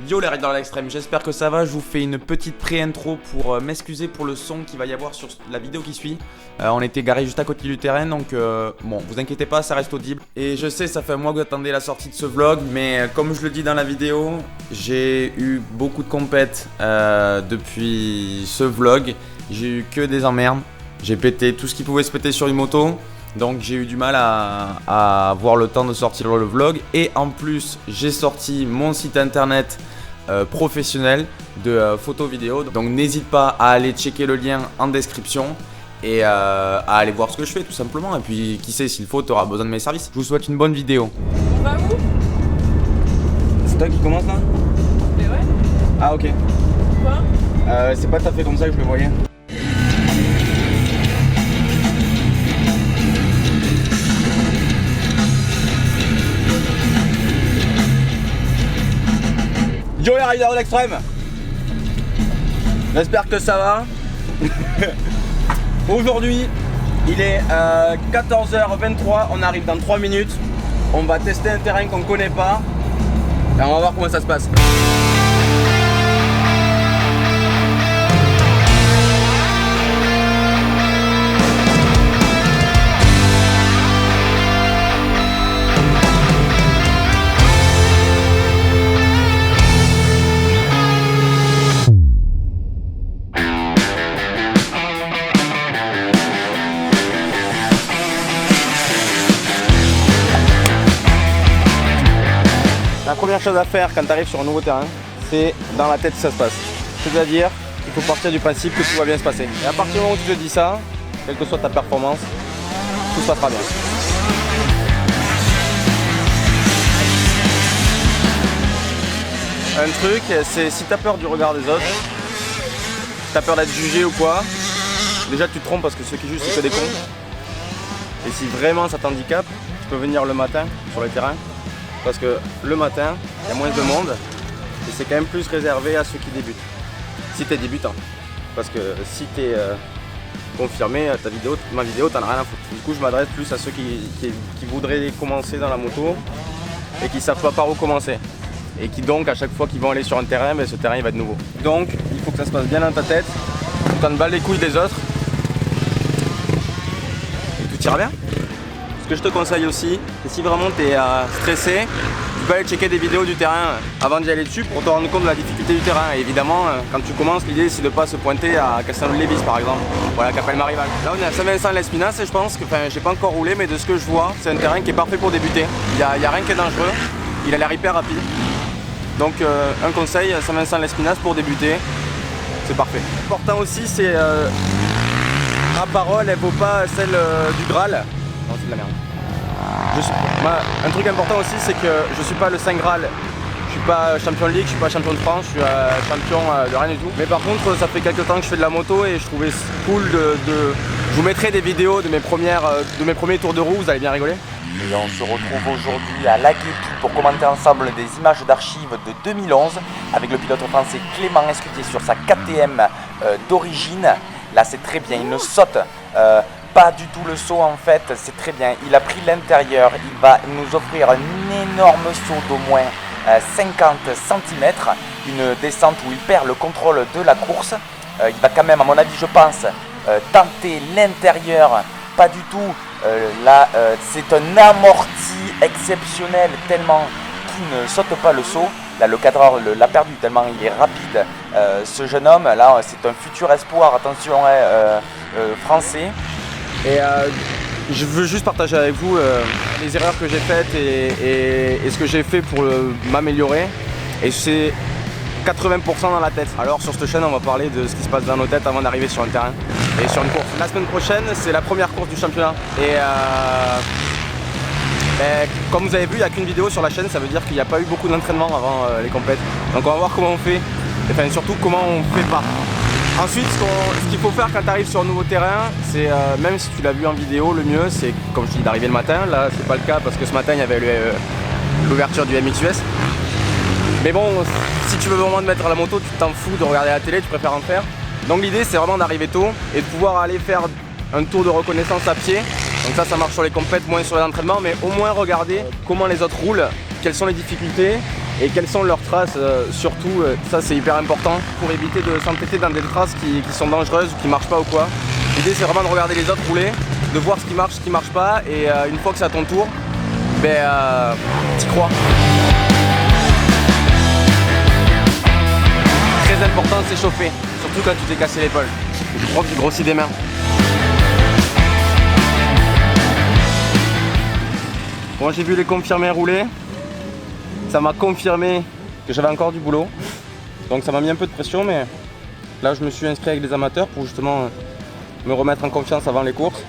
Yo les Riders à l'extrême, j'espère que ça va. Je vous fais une petite pré-intro pour m'excuser pour le son qu'il va y avoir sur la vidéo qui suit. On était garé juste à côté du terrain, donc bon, vous inquiétez pas, ça reste audible. Et je sais, ça fait un mois que vous attendez la sortie de ce vlog, mais comme je le dis dans la vidéo, j'ai eu beaucoup de compètes depuis ce vlog. J'ai eu que des emmerdes, j'ai pété tout ce qui pouvait se péter sur une moto. Donc j'ai eu du mal à avoir le temps de sortir le vlog. Et en plus j'ai sorti mon site internet professionnel de photos vidéo. Donc n'hésite pas à aller checker le lien en description et à aller voir ce que je fais tout simplement. Et puis qui sait, s'il faut, tu auras besoin de mes services. Je vous souhaite une bonne vidéo. On va où? C'est toi qui commence là? Mais ouais. Ah ok. Quoi? C'est pas tout à fait comme ça que je le voyais. Yo les Riders de l'extrême, j'espère que ça va. Aujourd'hui il est 14h23, on arrive dans 3 minutes. On va tester un terrain qu'on connaît pas et on va voir comment ça se passe. La première chose à faire quand tu arrives sur un nouveau terrain, c'est dans la tête que ça se passe. C'est-à-dire qu'il faut partir du principe que tout va bien se passer. Et à partir du moment où tu te dis ça, quelle que soit ta performance, tout se passera bien. Un truc, c'est si tu as peur du regard des autres, si tu as peur d'être jugé ou quoi, déjà tu te trompes parce que ceux qui jugent c'est que des cons. Et si vraiment ça t'handicape, tu peux venir le matin sur le terrain. Parce que le matin, il y a moins de monde et c'est quand même plus réservé à ceux qui débutent. Si tu es débutant. Parce que si tu es confirmé, ma vidéo, t'en as rien à foutre. Du coup, je m'adresse plus à ceux qui voudraient commencer dans la moto et qui ne savent pas par où commencer. Et qui donc, à chaque fois qu'ils vont aller sur un terrain, ce terrain il va être nouveau. Donc, il faut que ça se passe bien dans ta tête, que tu t'en bats les couilles des autres et tout ira bien. Ce que je te conseille aussi, c'est si vraiment tu es stressé, tu peux aller checker des vidéos du terrain avant d'y aller dessus pour te rendre compte de la difficulté du terrain. Et évidemment, quand tu commences, l'idée c'est de ne pas se pointer à Castelnau-de-Lévis par exemple, voilà, Capelle-Marival. Là on est à Saint-Vincent-Lespinasse et je pense que, j'ai pas encore roulé, mais de ce que je vois, c'est un terrain qui est parfait pour débuter. Il n'y a rien qui est dangereux, il a l'air hyper rapide. Donc un conseil, Saint-Vincent-Lespinasse pour débuter, c'est parfait. L'important aussi c'est, ma parole elle vaut pas celle du Graal. Non, c'est de la merde. Un truc important aussi, c'est que je suis pas le Saint Graal. Je suis pas champion de ligue, je suis pas champion de France, je suis champion de rien du tout. Mais par contre, ça fait quelques temps que je fais de la moto et je trouvais cool Je vous mettrai des vidéos de mes premiers tours de roue, vous allez bien rigoler. Et on se retrouve aujourd'hui à La Guépie pour commenter ensemble des images d'archives de 2011 avec le pilote français Clément Escutier sur sa KTM d'origine. Là c'est très bien, il ne saute pas du tout le saut en fait, c'est très bien. Il a pris l'intérieur, il va nous offrir un énorme saut d'au moins 50 cm, une descente où il perd le contrôle de la course. Il va quand même, à mon avis, je pense, tenter l'intérieur, pas du tout. Là, c'est un amorti exceptionnel tellement qu'il ne saute pas le saut. Là, le cadreur l'a perdu tellement il est rapide. Ce jeune homme, là, c'est un futur espoir, attention, français. Et je veux juste partager avec vous les erreurs que j'ai faites et ce que j'ai fait pour m'améliorer. Et c'est 80% dans la tête. Alors sur cette chaîne, on va parler de ce qui se passe dans nos têtes avant d'arriver sur un terrain et sur une course. La semaine prochaine, c'est la première course du championnat. Et comme vous avez vu, il n'y a qu'une vidéo sur la chaîne, ça veut dire qu'il n'y a pas eu beaucoup d'entraînement avant les compètes. Donc on va voir comment on fait, enfin surtout comment on ne fait pas. Ensuite, ce qu'il faut faire quand tu arrives sur un nouveau terrain, c'est même si tu l'as vu en vidéo, le mieux c'est, comme je dis, d'arriver le matin. Là, c'est pas le cas parce que ce matin il y avait l'ouverture du MXUS. Mais bon, si tu veux vraiment te mettre à la moto, tu t'en fous de regarder la télé, tu préfères en faire. Donc l'idée c'est vraiment d'arriver tôt et de pouvoir aller faire un tour de reconnaissance à pied. Donc ça marche sur les compètes, moins sur les entraînements, mais au moins regarder comment les autres roulent, quelles sont les difficultés et quelles sont leurs traces, surtout, ça c'est hyper important pour éviter de s'entêter dans des traces qui sont dangereuses ou qui marchent pas ou quoi. L'idée c'est vraiment de regarder les autres rouler, de voir ce qui marche pas, et une fois que c'est à ton tour, t'y crois. Très important de s'échauffer, surtout quand tu t'es cassé l'épaule. Je crois que tu grossis des mains. Bon, j'ai vu les confirmés rouler. Ça m'a confirmé que j'avais encore du boulot. Donc ça m'a mis un peu de pression, mais là je me suis inscrit avec des amateurs pour justement me remettre en confiance avant les courses.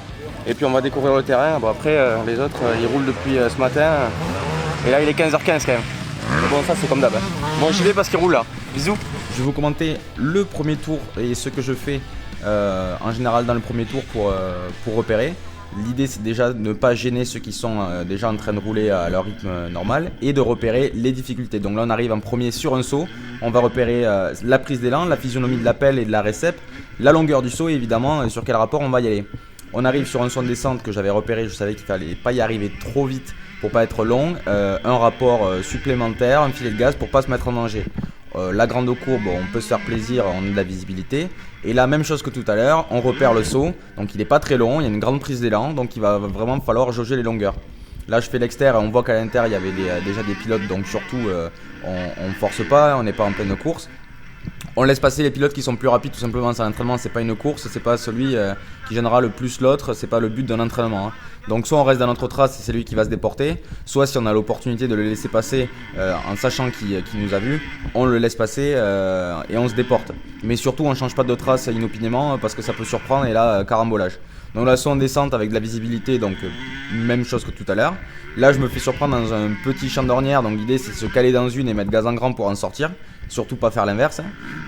Et puis on va découvrir le terrain. Bon, après les autres ils roulent depuis ce matin. Et là il est 15h15 quand même. Mais bon, ça c'est comme d'hab. Bon, j'y vais parce qu'ils roulent là. Bisous. Je vais vous commenter le premier tour et ce que je fais en général dans le premier tour pour repérer. L'idée c'est déjà de ne pas gêner ceux qui sont déjà en train de rouler à leur rythme normal et de repérer les difficultés. Donc là on arrive en premier sur un saut, on va repérer la prise d'élan, la physionomie de la pelle et de la récep, la longueur du saut et évidemment sur quel rapport on va y aller. On arrive sur un saut de descente que j'avais repéré, je savais qu'il fallait pas y arriver trop vite pour pas être long, un rapport supplémentaire, un filet de gaz pour pas se mettre en danger. La grande courbe, on peut se faire plaisir, on a de la visibilité. Et la même chose que tout à l'heure, on repère le saut, donc il n'est pas très long, il y a une grande prise d'élan, donc il va vraiment falloir jauger les longueurs. Là je fais l'extérieur et on voit qu'à l'intérieur il y avait déjà des pilotes, donc surtout on ne force pas, on n'est pas en pleine course. On laisse passer les pilotes qui sont plus rapides, tout simplement. C'est un entraînement, c'est pas une course, c'est pas celui qui gênera le plus l'autre, c'est pas le but d'un entraînement. Hein. Donc soit on reste dans notre trace et c'est lui qui va se déporter, soit si on a l'opportunité de le laisser passer en sachant qu'il nous a vu, on le laisse passer et on se déporte. Mais surtout on change pas de trace inopinément parce que ça peut surprendre et là carambolage. Donc là soit on descente avec de la visibilité, donc même chose que tout à l'heure. Là je me fais surprendre dans un petit champ d'ornière, donc l'idée c'est de se caler dans une et mettre gaz en grand pour en sortir. Surtout pas faire l'inverse.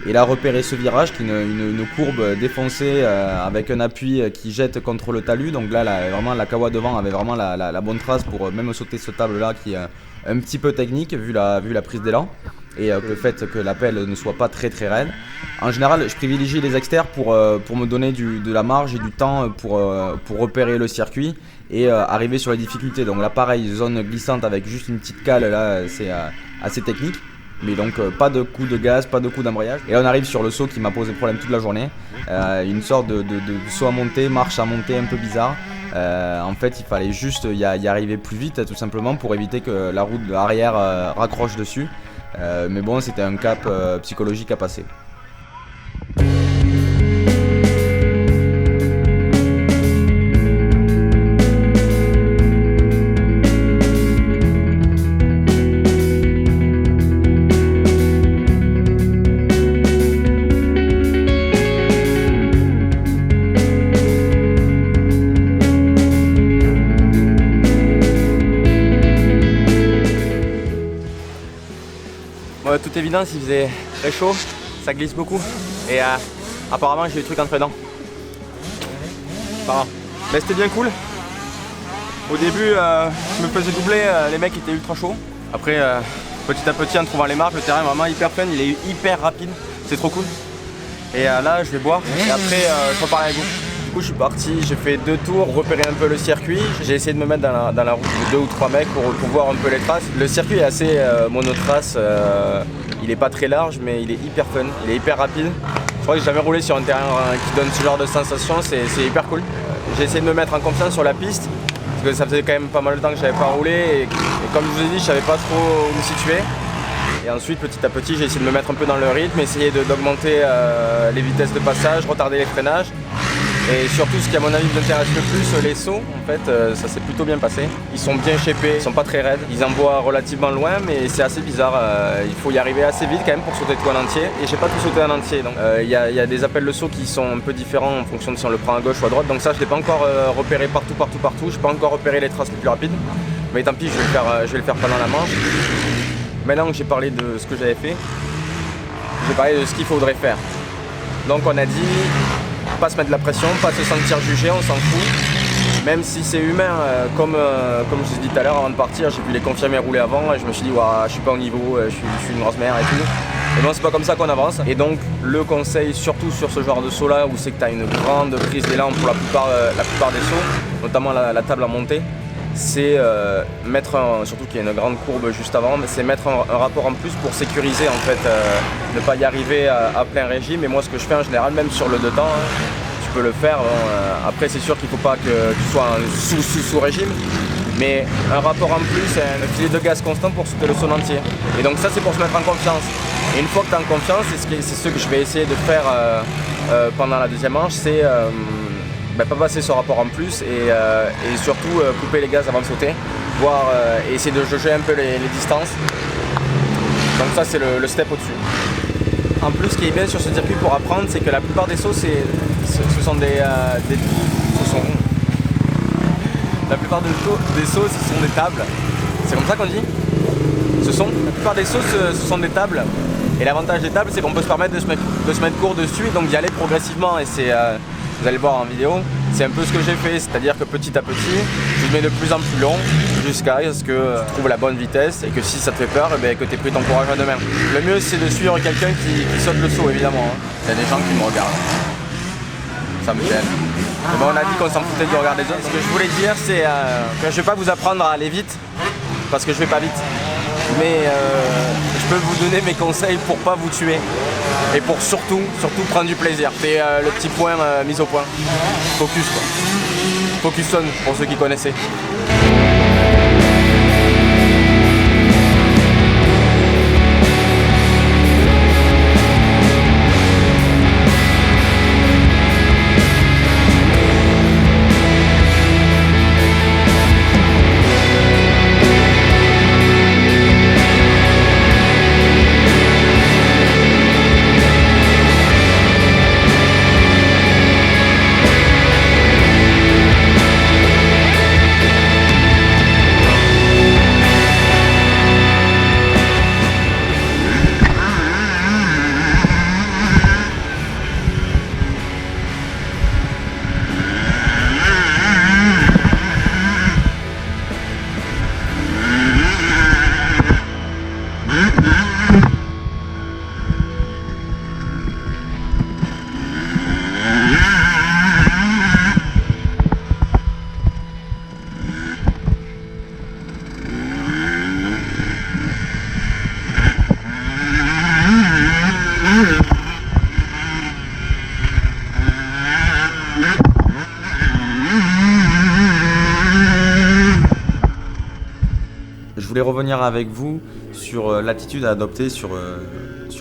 Et là repérer ce virage qui est une courbe défoncée avec un appui qui jette contre le talus. Donc là vraiment la Kawa devant avait vraiment la bonne trace pour même sauter ce table là qui est un petit peu technique vu la prise d'élan. Et le fait que la pelle ne soit pas très raide. En général je privilégie les extérieurs pour me donner de la marge et du temps pour repérer le circuit et arriver sur les difficultés. Donc là pareil, zone glissante avec juste une petite cale là, c'est assez technique. Mais donc pas de coup de gaz, pas de coup d'embrayage. Et là on arrive sur le saut qui m'a posé problème toute la journée. Une sorte de saut à monter, marche à monter un peu bizarre. En fait il fallait juste y arriver plus vite tout simplement pour éviter que la roue arrière raccroche dessus. Mais bon, c'était un cap psychologique à passer. De toute évidence, il faisait très chaud, ça glisse beaucoup et apparemment j'ai eu des trucs entre les dents. Mais c'était bien cool. Au début, je me faisais doubler, les mecs étaient ultra chauds. Après, petit à petit, en trouvant les marges, le terrain est vraiment hyper fun, il est hyper rapide, c'est trop cool. Et là, je vais boire et après, je repars avec vous. Du coup, je suis parti, j'ai fait 2 tours, repérer un peu le circuit. J'ai essayé de me mettre dans la route de 2 ou 3 mecs pour voir un peu les traces. Le circuit est assez monotrace, il est pas très large, mais il est hyper fun, il est hyper rapide. Je crois que j'ai jamais roulé sur un terrain qui donne ce genre de sensation, c'est hyper cool. J'ai essayé de me mettre en confiance sur la piste, parce que ça faisait quand même pas mal de temps que je n'avais pas roulé. Et comme je vous ai dit, je savais pas trop où me situer. Et ensuite, petit à petit, j'ai essayé de me mettre un peu dans le rythme, essayer d'augmenter les vitesses de passage, retarder les freinages. Et surtout, ce qui à mon avis vous intéresse le plus, les sauts, en fait, ça s'est plutôt bien passé. Ils sont bien shapés, ils sont pas très raides, ils envoient relativement loin, mais c'est assez bizarre. Il faut y arriver assez vite quand même pour sauter tout en entier. Et j'ai pas tout sauté en entier, donc il y a des appels de saut qui sont un peu différents en fonction de si on le prend à gauche ou à droite. Donc ça, je l'ai pas encore repéré partout. J'ai pas encore repéré les traces les plus rapides. Mais tant pis, je vais le faire pendant la manche. Maintenant que j'ai parlé de ce que j'avais fait, j'ai parlé de ce qu'il faudrait faire. Donc on a dit pas se mettre de la pression, pas se sentir jugé, on s'en fout. Même si c'est humain, comme je vous ai dit tout à l'heure avant de partir, j'ai vu les confirmés rouler avant et je me suis dit ouah, je suis pas au niveau, je suis une grosse merde et tout. Mais bon, c'est pas comme ça qu'on avance. Et donc le conseil, surtout sur ce genre de saut là où c'est que tu as une grande prise d'élan pour la plupart des sauts, notamment la table à monter, c'est surtout qu'il y a une grande courbe juste avant, c'est mettre un rapport en plus pour sécuriser en fait, ne pas y arriver à plein régime. Et moi ce que je fais en général, même sur le 2 temps, tu peux le faire. Après c'est sûr qu'il ne faut pas que tu sois sous régime, mais un rapport en plus, un filet de gaz constant pour sauter le saut entier. Et donc ça c'est pour se mettre en confiance. Et une fois que tu es en confiance, c'est ce que je vais essayer de faire pendant la deuxième manche, c'est pas passer ce rapport en plus et surtout couper les gaz avant de sauter, voire essayer de jauger un peu les distances. Donc ça c'est le step au-dessus. En plus ce qui est bien sur ce circuit pour apprendre, c'est que la plupart des sauts la plupart des sauts ce sont des tables. C'est comme ça qu'on dit. La plupart des sauts ce sont des tables. Et l'avantage des tables, c'est qu'on peut se permettre de se mettre court dessus et donc d'y aller progressivement. Et c'est, vous allez le voir en vidéo, c'est un peu ce que j'ai fait. C'est-à-dire que petit à petit, je me mets de plus en plus long jusqu'à ce que tu trouves la bonne vitesse et que si ça te fait peur, que tu aies pris ton courage à deux mains. Le mieux, c'est de suivre quelqu'un qui saute le saut, évidemment. Il y a des gens qui me regardent. Ça me gêne. Mais bon, on a dit qu'on s'en foutait du regard des autres. Ce que je voulais dire, c'est que je ne vais pas vous apprendre à aller vite, parce que je ne vais pas vite. Mais je peux vous donner mes conseils pour pas vous tuer et pour surtout prendre du plaisir. C'est le petit point mis au point. Focus quoi. Focus on pour ceux qui connaissaient. Je voulais revenir avec vous sur l'attitude à adopter sur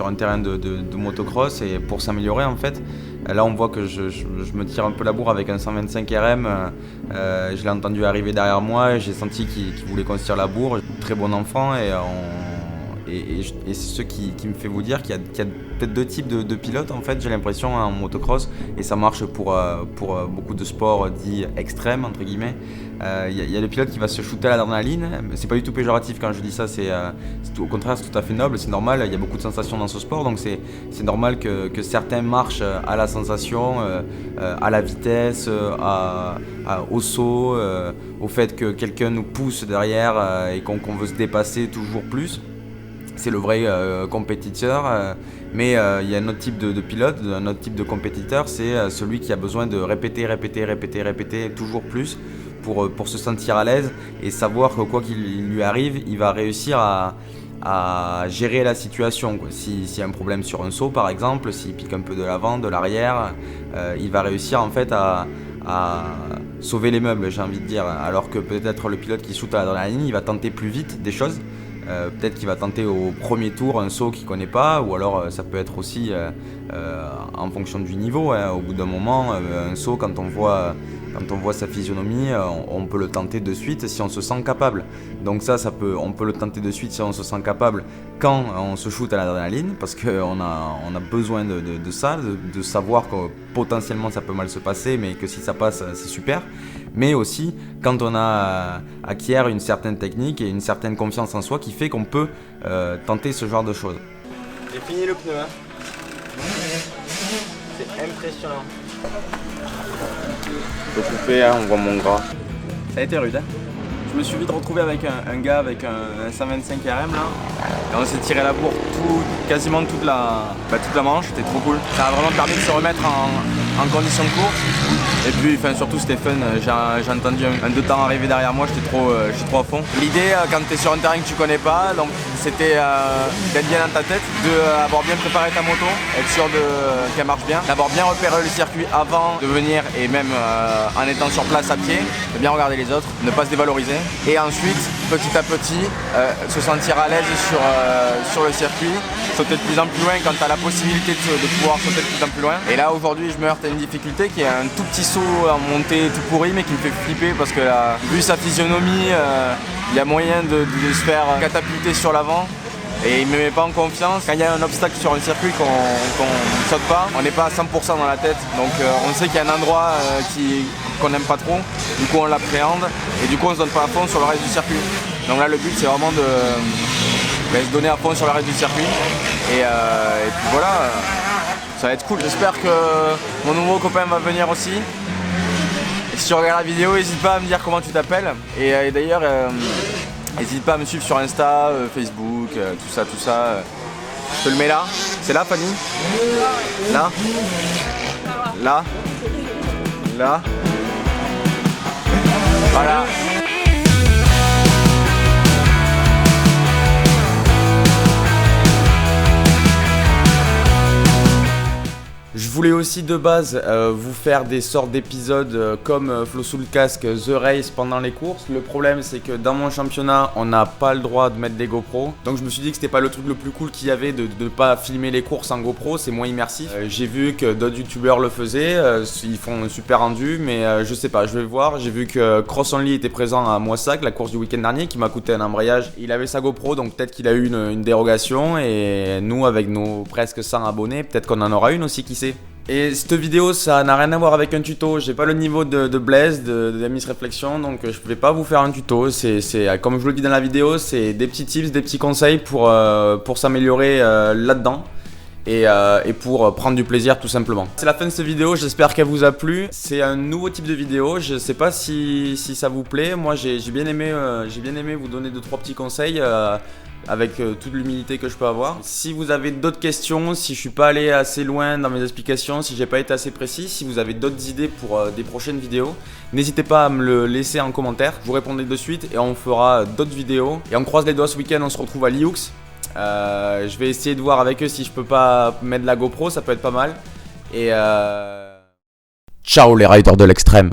un terrain de motocross et pour s'améliorer en fait. Là on voit que je me tire un peu la bourre avec un 125 RM, je l'ai entendu arriver derrière moi et j'ai senti qu'il voulait qu'on se tire la bourre. Très bon enfant et c'est ce qui me fait vous dire qu'il y a peut-être deux types de pilotes en fait, j'ai l'impression en motocross, et ça marche pour beaucoup de sports dits extrêmes entre guillemets. Il y a le pilote qui va se shooter à l'adrénaline, c'est pas du tout péjoratif quand je dis ça, au contraire c'est tout à fait noble, c'est normal, il y a beaucoup de sensations dans ce sport, donc c'est normal que certains marchent à la sensation, à la vitesse, au saut, au fait que quelqu'un nous pousse derrière et qu'on veut se dépasser toujours plus. C'est le vrai compétiteur, mais il y a un autre type de pilote, un autre type de compétiteur, c'est celui qui a besoin de répéter toujours plus pour se sentir à l'aise et savoir que quoi qu'il lui arrive, il va réussir à gérer la situation, quoi. S'il y a un problème sur un saut par exemple, s'il pique un peu de l'avant, de l'arrière, il va réussir en fait à sauver les meubles, j'ai envie de dire, alors que peut-être le pilote qui shoot à l'adrénaline, il va tenter plus vite des choses. Peut-être qu'il va tenter au premier tour un saut qu'il ne connaît pas, ou alors ça peut être aussi en fonction du niveau, hein. Au bout d'un moment, un saut, quand on voit sa physionomie, on peut le tenter de suite si on se sent capable. Donc on peut le tenter de suite si on se sent capable quand on se shoot à l'adrénaline, parce qu'on a besoin de ça, de savoir que potentiellement ça peut mal se passer, mais que si ça passe, c'est super. Mais aussi quand on acquiert une certaine technique et une certaine confiance en soi qui fait qu'on peut tenter ce genre de choses. J'ai fini le pneu, hein. C'est impressionnant. Je peux couper, hein, on voit mon gras. Ça a été rude, hein. Je me suis vite retrouvé avec un gars avec un 125 RM là. Et on s'est tiré la bourre quasiment toute la manche, c'était trop cool. Ça a vraiment permis de se remettre en condition de course. Et puis surtout c'était fun, j'ai entendu un deux temps arriver derrière moi, j'étais trop à fond. L'idée quand tu es sur un terrain que tu connais pas, donc c'était d'être bien dans ta tête, d'avoir bien préparé ta moto, être sûr qu'elle marche bien, d'avoir bien repéré le circuit avant de venir et même en étant sur place à pied, de bien regarder les autres, ne pas se dévaloriser. Et ensuite, petit à petit, se sentir à l'aise sur le circuit, sauter de plus en plus loin quand tu as la possibilité de pouvoir sauter de plus en plus loin. Et là aujourd'hui je me heurte à une difficulté qui est un tout petit saut en montée tout pourri mais qui me fait flipper parce que là, vu sa physionomie, il y a moyen de se faire catapulter sur l'avant. Et il ne me met pas en confiance. Quand il y a un obstacle sur un circuit qu'on ne saute pas, on n'est pas à 100% dans la tête. Donc on sait qu'il y a un endroit qu'on n'aime pas trop, du coup on l'appréhende et du coup on ne se donne pas à fond sur le reste du circuit. Donc là le but c'est vraiment de se donner à fond sur le reste du circuit. Et puis voilà, ça va être cool. J'espère que mon nouveau copain va venir aussi. Et si tu regardes la vidéo, n'hésite pas à me dire comment tu t'appelles. Et d'ailleurs, n'hésite pas à me suivre sur Insta, Facebook, tout ça. Je te le mets là. C'est là, Fanny? Là? Là? Là? Voilà. Je voulais aussi de base vous faire des sortes d'épisodes comme Flow sous le casque, The Race pendant les courses. Le problème c'est que dans mon championnat on n'a pas le droit de mettre des GoPro. Donc je me suis dit que c'était pas le truc le plus cool qu'il y avait de ne pas filmer les courses en GoPro, c'est moins immersif. J'ai vu que d'autres youtubeurs le faisaient, ils font super rendu mais je sais pas, je vais voir. J'ai vu que Cross Only était présent à Moissac, la course du week-end dernier qui m'a coûté un embrayage. Il avait sa GoPro donc peut-être qu'il a eu une dérogation et nous avec nos presque 100 abonnés peut-être qu'on en aura une aussi, qui sait. Et cette vidéo ça n'a rien à voir avec un tuto, j'ai pas le niveau de Blaise, de Miss Réflexion, donc je vais pas vous faire un tuto, c'est comme je vous le dis dans la vidéo, c'est des petits tips, des petits conseils pour s'améliorer là-dedans et pour prendre du plaisir tout simplement. C'est la fin de cette vidéo, j'espère qu'elle vous a plu. C'est un nouveau type de vidéo, je sais pas si ça vous plaît, moi j'ai bien aimé vous donner 2-3 petits conseils avec toute l'humilité que je peux avoir. Si vous avez d'autres questions, si je suis pas allé assez loin dans mes explications, si j'ai pas été assez précis, si vous avez d'autres idées pour des prochaines vidéos, n'hésitez pas à me le laisser en commentaire, je vous répondrai de suite et on fera d'autres vidéos. Et on croise les doigts, ce week-end on se retrouve à Lioux. Je vais essayer de voir avec eux si je peux pas mettre la GoPro, ça peut être pas mal. Et ciao les riders de l'extrême.